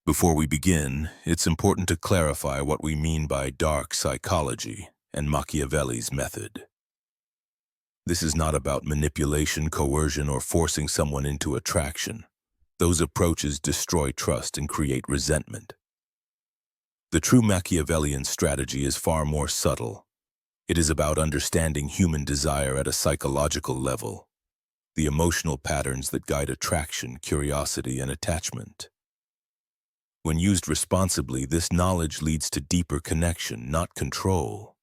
Before we begin, it's important to clarify what we mean by dark psychology and Machiavelli's method. This is not about manipulation, coercion, or forcing someone into attraction. Those approaches destroy trust and create resentment. The true Machiavellian strategy is far more subtle. It is about understanding human desire at a psychological level, the emotional patterns that guide attraction, curiosity, and attachment. When used responsibly, this knowledge leads to deeper connection, not control.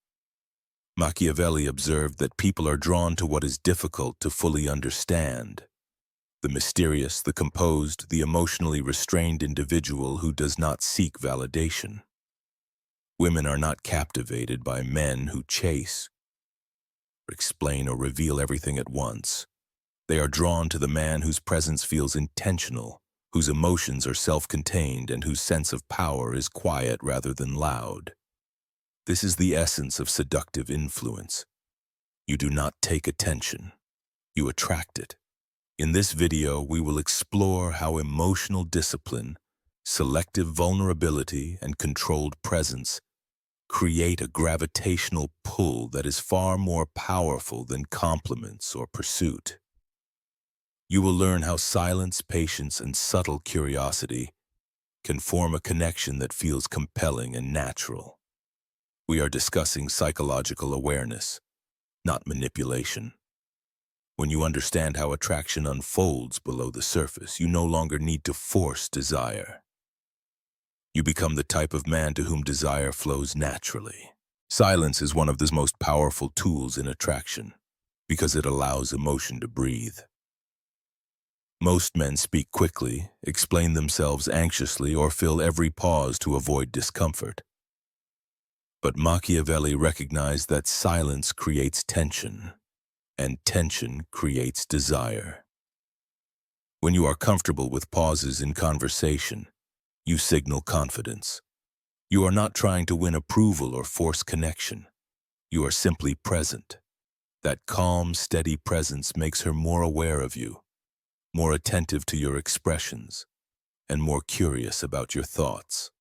Machiavelli observed that people are drawn to what is difficult to fully understand. The mysterious, the composed, the emotionally restrained individual who does not seek validation. Women are not captivated by men who chase, explain, or reveal everything at once. They are drawn to the man whose presence feels intentional, whose emotions are self-contained, and whose sense of power is quiet rather than loud. This is the essence of seductive influence. You do not take attention, you attract it. In this video, we will explore how emotional discipline, selective vulnerability, and controlled presence create a gravitational pull that is far more powerful than compliments or pursuit. You will learn how silence, patience, and subtle curiosity can form a connection that feels compelling and natural. We are discussing psychological awareness, not manipulation. When you understand how attraction unfolds below the surface, you no longer need to force desire. You become the type of man to whom desire flows naturally. Silence is one of the most powerful tools in attraction because it allows emotion to breathe. Most men speak quickly, explain themselves anxiously, or fill every pause to avoid discomfort. But Machiavelli recognized that silence creates tension, and tension creates desire. When you are comfortable with pauses in conversation, you signal confidence. You are not trying to win approval or force connection. You are simply present. That calm, steady presence makes her more aware of you, more attentive to your expressions, and more curious about your thoughts.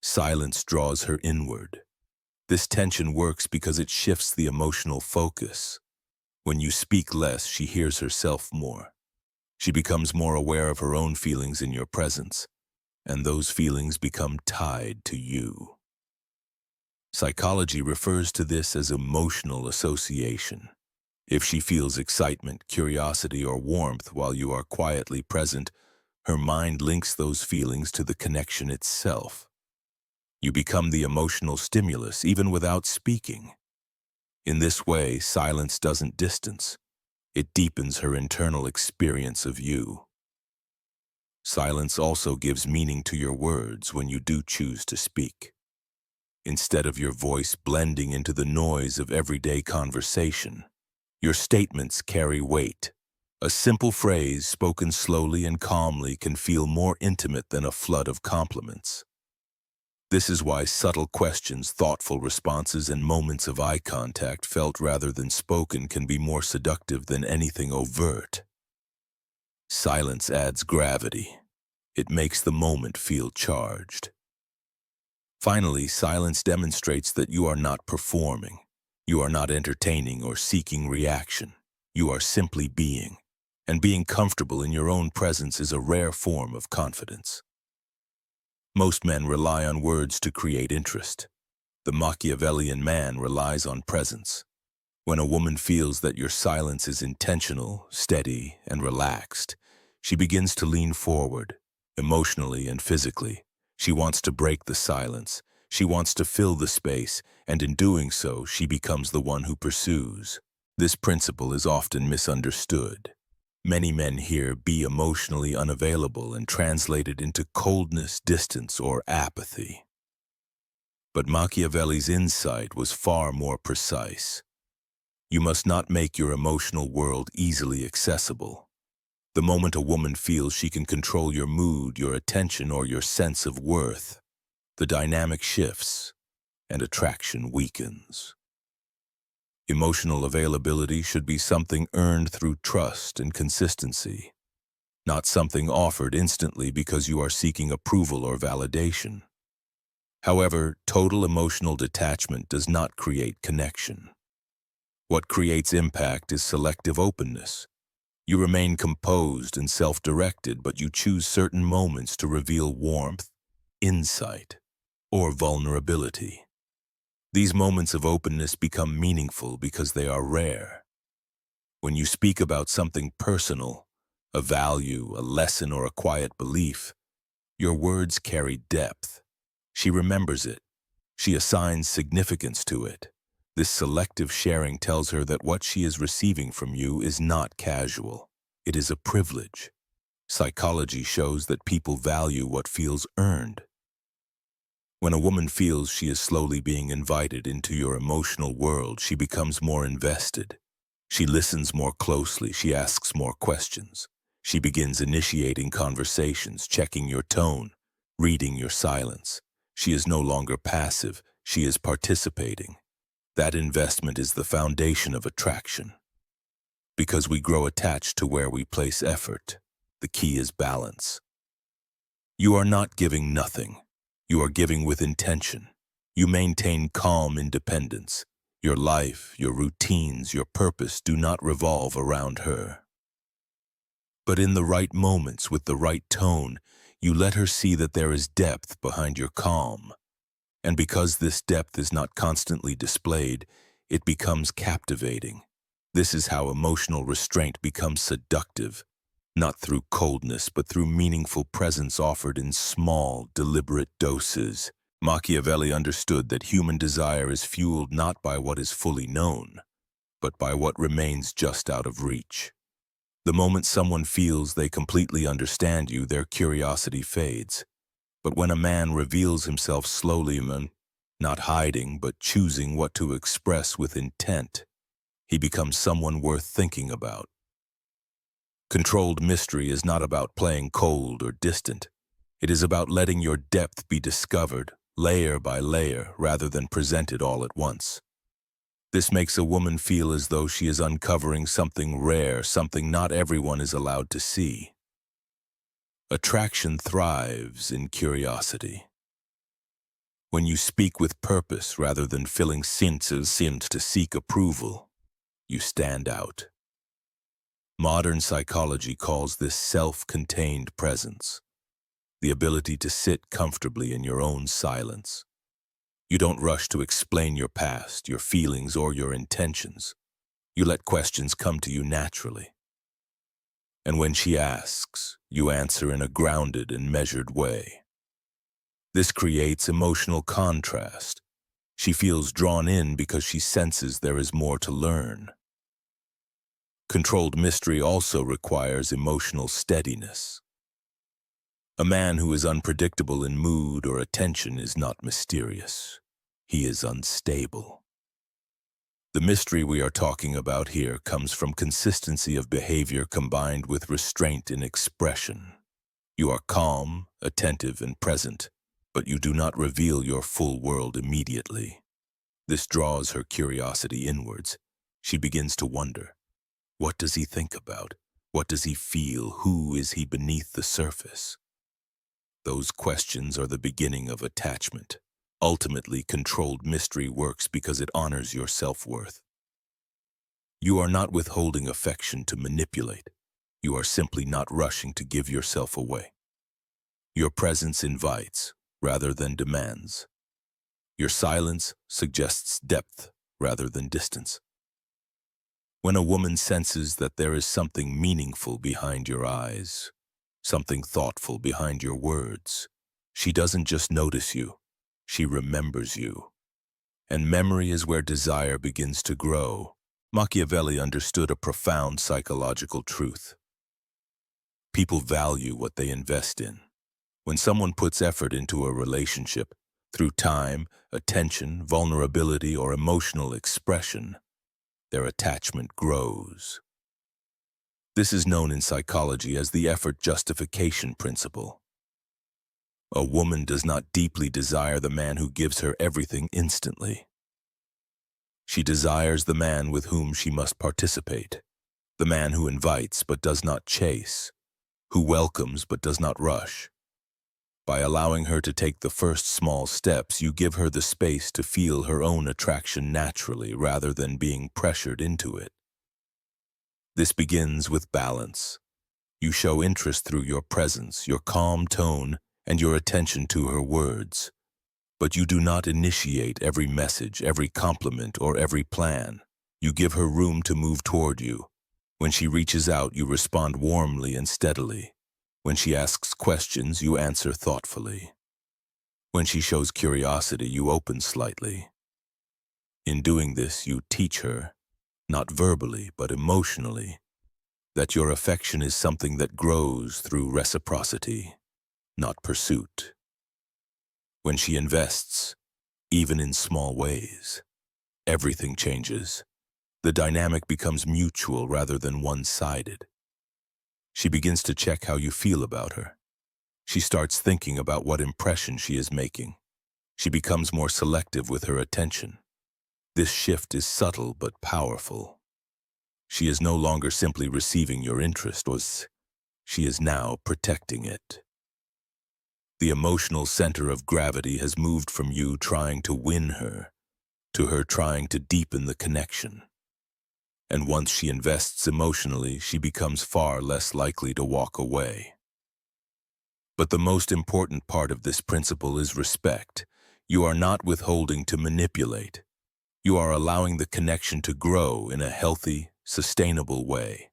Silence draws her inward. This tension works because it shifts the emotional focus. When you speak less, she hears herself more. She becomes more aware of her own feelings in your presence, and those feelings become tied to you. Psychology refers to this as emotional association. If she feels excitement, curiosity, or warmth while you are quietly present, her mind links those feelings to the connection itself. You become the emotional stimulus even without speaking. In this way, silence doesn't distance. It deepens her internal experience of you. Silence also gives meaning to your words when you do choose to speak. Instead of your voice blending into the noise of everyday conversation, your statements carry weight. A simple phrase spoken slowly and calmly can feel more intimate than a flood of compliments. This is why subtle questions, thoughtful responses, and moments of eye contact felt rather than spoken can be more seductive than anything overt. Silence adds gravity. It makes the moment feel charged. Finally, silence demonstrates that you are not performing. You are not entertaining or seeking reaction. You are simply being. And being comfortable in your own presence is a rare form of confidence. Most men rely on words to create interest. The Machiavellian man relies on presence. When a woman feels that your silence is intentional, steady, and relaxed, she begins to lean forward, emotionally and physically. She wants to break the silence. She wants to fill the space, and in doing so, she becomes the one who pursues. This principle is often misunderstood. Many men hear "be emotionally unavailable" and translate it into coldness, distance, or apathy. But Machiavelli's insight was far more precise. You must not make your emotional world easily accessible. The moment a woman feels she can control your mood, your attention, or your sense of worth, the dynamic shifts and attraction weakens. Emotional availability should be something earned through trust and consistency. not something offered instantly because you are seeking approval or validation. However, total emotional detachment does not create connection. What creates impact is selective openness. You remain composed and self-directed, but you choose certain moments to reveal warmth, insight, or vulnerability. These moments of openness become meaningful because they are rare. When you speak about something personal, a value, a lesson, or a quiet belief, your words carry depth. She remembers it. She assigns significance to it. This selective sharing tells her that what she is receiving from you is not casual. It is a privilege. Psychology shows that people value what feels earned. When a woman feels she is slowly being invited into your emotional world, she becomes more invested. She listens more closely. She asks more questions. She begins initiating conversations, checking your tone, reading your silence. She is no longer passive. She is participating. That investment is the foundation of attraction. Because we grow attached to where we place effort, the key is balance. You are not giving nothing. You are giving with intention. You maintain calm independence. Your life, your routines, your purpose do not revolve around her. But in the right moments, with the right tone, you let her see that there is depth behind your calm. And because this depth is not constantly displayed, it becomes captivating. This is how emotional restraint becomes seductive, not through coldness, but through meaningful presence offered in small, deliberate doses. Machiavelli understood that human desire is fueled not by what is fully known, but by what remains just out of reach. The moment someone feels they completely understand you, their curiosity fades. But when a man reveals himself slowly, not hiding, but choosing what to express with intent, he becomes someone worth thinking about. Controlled mystery is not about playing cold or distant. It is about letting your depth be discovered, layer by layer, rather than presented all at once. This makes a woman feel as though she is uncovering something rare, something not everyone is allowed to see. Attraction thrives in curiosity. When you speak with purpose rather than filling sentences to seek approval, you stand out. Modern psychology calls this self-contained presence, the ability to sit comfortably in your own silence. You don't rush to explain your past, your feelings, or your intentions. You let questions come to you naturally. And when she asks, you answer in a grounded and measured way. This creates emotional contrast. She feels drawn in because she senses there is more to learn. Controlled mystery also requires emotional steadiness. A man who is unpredictable in mood or attention is not mysterious. He is unstable. The mystery we are talking about here comes from consistency of behavior combined with restraint in expression. You are calm, attentive, and present, but you do not reveal your full world immediately. This draws her curiosity inwards. She begins to wonder. What does he think about? What does he feel? Who is he beneath the surface? Those questions are the beginning of attachment. Ultimately, controlled mystery works because it honors your self-worth. You are not withholding affection to manipulate. You are simply not rushing to give yourself away. Your presence invites rather than demands. Your silence suggests depth rather than distance. When a woman senses that there is something meaningful behind your eyes, something thoughtful behind your words, she doesn't just notice you, she remembers you. And memory is where desire begins to grow. Machiavelli understood a profound psychological truth. People value what they invest in. When someone puts effort into a relationship, through time, attention, vulnerability, or emotional expression, their attachment grows. This is known in psychology as the effort justification principle. A woman does not deeply desire the man who gives her everything instantly. She desires the man with whom she must participate, the man who invites but does not chase, who welcomes but does not rush. By allowing her to take the first small steps, you give her the space to feel her own attraction naturally rather than being pressured into it. This begins with balance. You show interest through your presence, your calm tone, and your attention to her words. But you do not initiate every message, every compliment, or every plan. You give her room to move toward you. When she reaches out, you respond warmly and steadily. When she asks questions, you answer thoughtfully. When she shows curiosity, you open slightly. In doing this, you teach her, not verbally but emotionally, that your affection is something that grows through reciprocity, not pursuit. When she invests, even in small ways, everything changes. The dynamic becomes mutual rather than one-sided. She begins to check how you feel about her. She starts thinking about what impression she is making. She becomes more selective with her attention. This shift is subtle but powerful. She is no longer simply receiving your interest, she is now protecting it. The emotional center of gravity has moved from you trying to win her to her trying to deepen the connection. And once she invests emotionally, she becomes far less likely to walk away. But the most important part of this principle is respect. You are not withholding to manipulate. You are allowing the connection to grow in a healthy, sustainable way.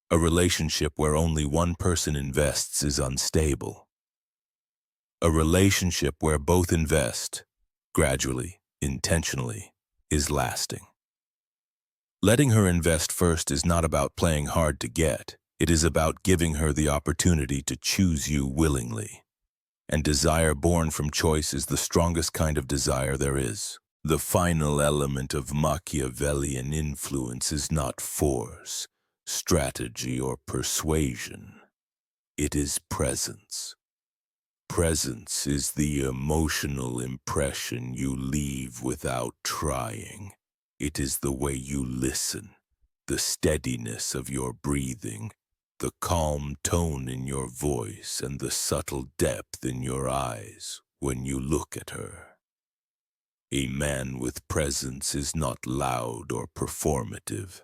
A relationship where only one person invests is unstable. A relationship where both invest, gradually, intentionally, is lasting. Letting her invest first is not about playing hard to get. It is about giving her the opportunity to choose you willingly. And desire born from choice is the strongest kind of desire there is. The final element of Machiavellian influence is not force, strategy, or persuasion. It is presence. Presence is the emotional impression you leave without trying. It is the way you listen, the steadiness of your breathing, the calm tone in your voice, and the subtle depth in your eyes when you look at her. A man with presence is not loud or performative.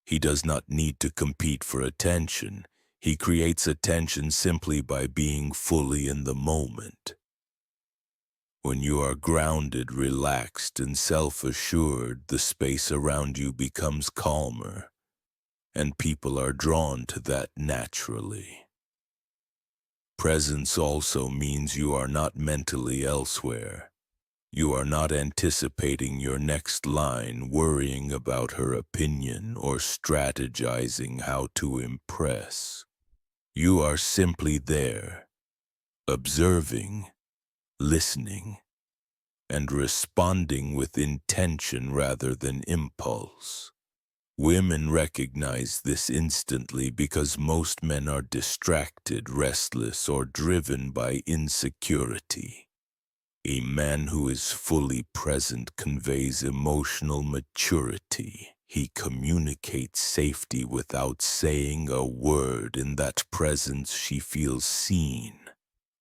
He does not need to compete for attention. He creates attention simply by being fully in the moment. When you are grounded, relaxed, and self-assured, the space around you becomes calmer, and people are drawn to that naturally. Presence also means you are not mentally elsewhere. You are not anticipating your next line, worrying about her opinion, or strategizing how to impress. You are simply there, observing, listening, and responding with intention rather than impulse. Women recognize this instantly because most men are distracted, restless, or driven by insecurity. A man who is fully present conveys emotional maturity. He communicates safety without saying a word. In that presence, she feels seen,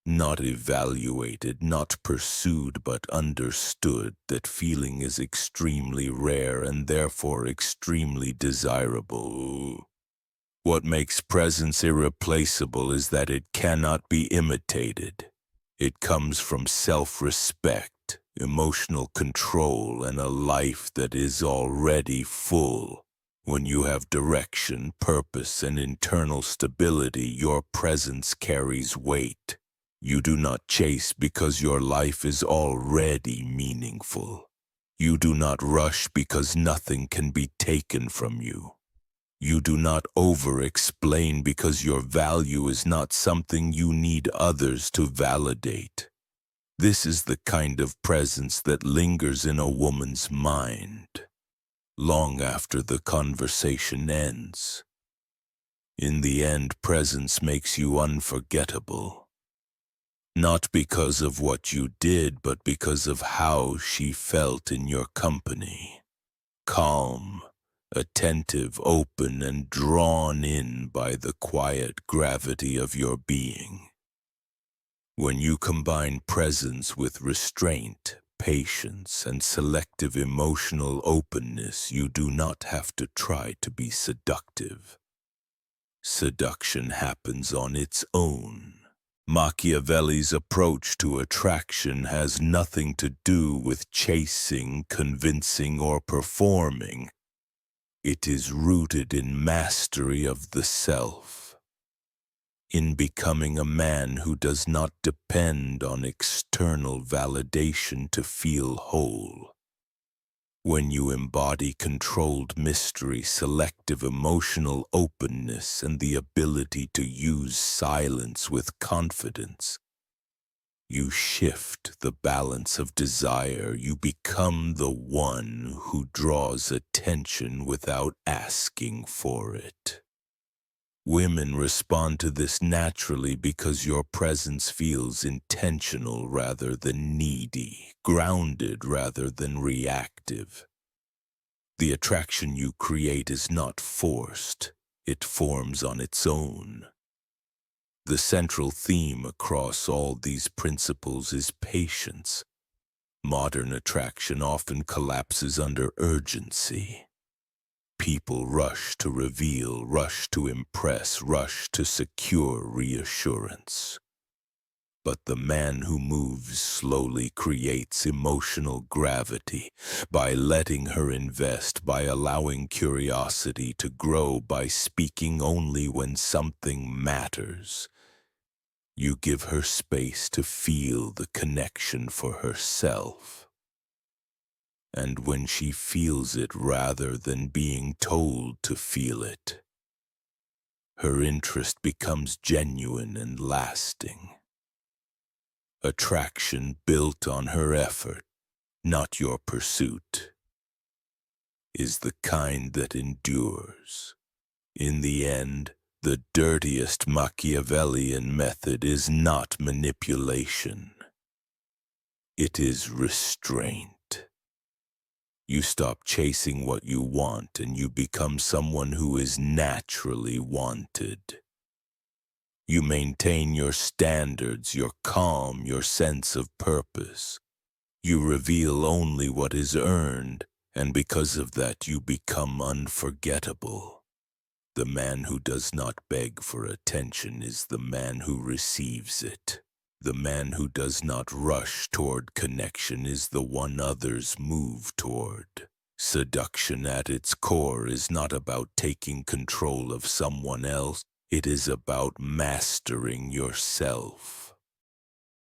not evaluated, not pursued, but understood. That feeling is extremely rare and therefore extremely desirable. What makes presence irreplaceable is that it cannot be imitated. It comes from self-respect, emotional control, and a life that is already full. When you have direction, purpose, and internal stability, your presence carries weight. You do not chase because your life is already meaningful. You do not rush because nothing can be taken from you. You do not over-explain because your value is not something you need others to validate. This is the kind of presence that lingers in a woman's mind, long after the conversation ends. In the end, presence makes you unforgettable. Not because of what you did, but because of how she felt in your company. Calm, attentive, open, and drawn in by the quiet gravity of your being. When you combine presence with restraint, patience, and selective emotional openness, you do not have to try to be seductive. Seduction happens on its own. Machiavelli's approach to attraction has nothing to do with chasing, convincing, or performing. It is rooted in mastery of the self, in becoming a man who does not depend on external validation to feel whole. When you embody controlled mystery, selective emotional openness, and the ability to use silence with confidence, you shift the balance of desire. You become the one who draws attention without asking for it. Women respond to this naturally because your presence feels intentional rather than needy, grounded rather than reactive. The attraction you create is not forced, it forms on its own. The central theme across all these principles is patience. Modern attraction often collapses under urgency. People rush to reveal, rush to impress, rush to secure reassurance. But the man who moves slowly creates emotional gravity by letting her invest, by allowing curiosity to grow, by speaking only when something matters. You give her space to feel the connection for herself. And when she feels it rather than being told to feel it, her interest becomes genuine and lasting. Attraction built on her effort, not your pursuit, is the kind that endures. In the end, the dirtiest Machiavellian method is not manipulation. It is restraint. You stop chasing what you want and you become someone who is naturally wanted. You maintain your standards, your calm, your sense of purpose. You reveal only what is earned, and because of that you become unforgettable. The man who does not beg for attention is the man who receives it. The man who does not rush toward connection is the one others move toward. Seduction at its core is not about taking control of someone else. It is about mastering yourself.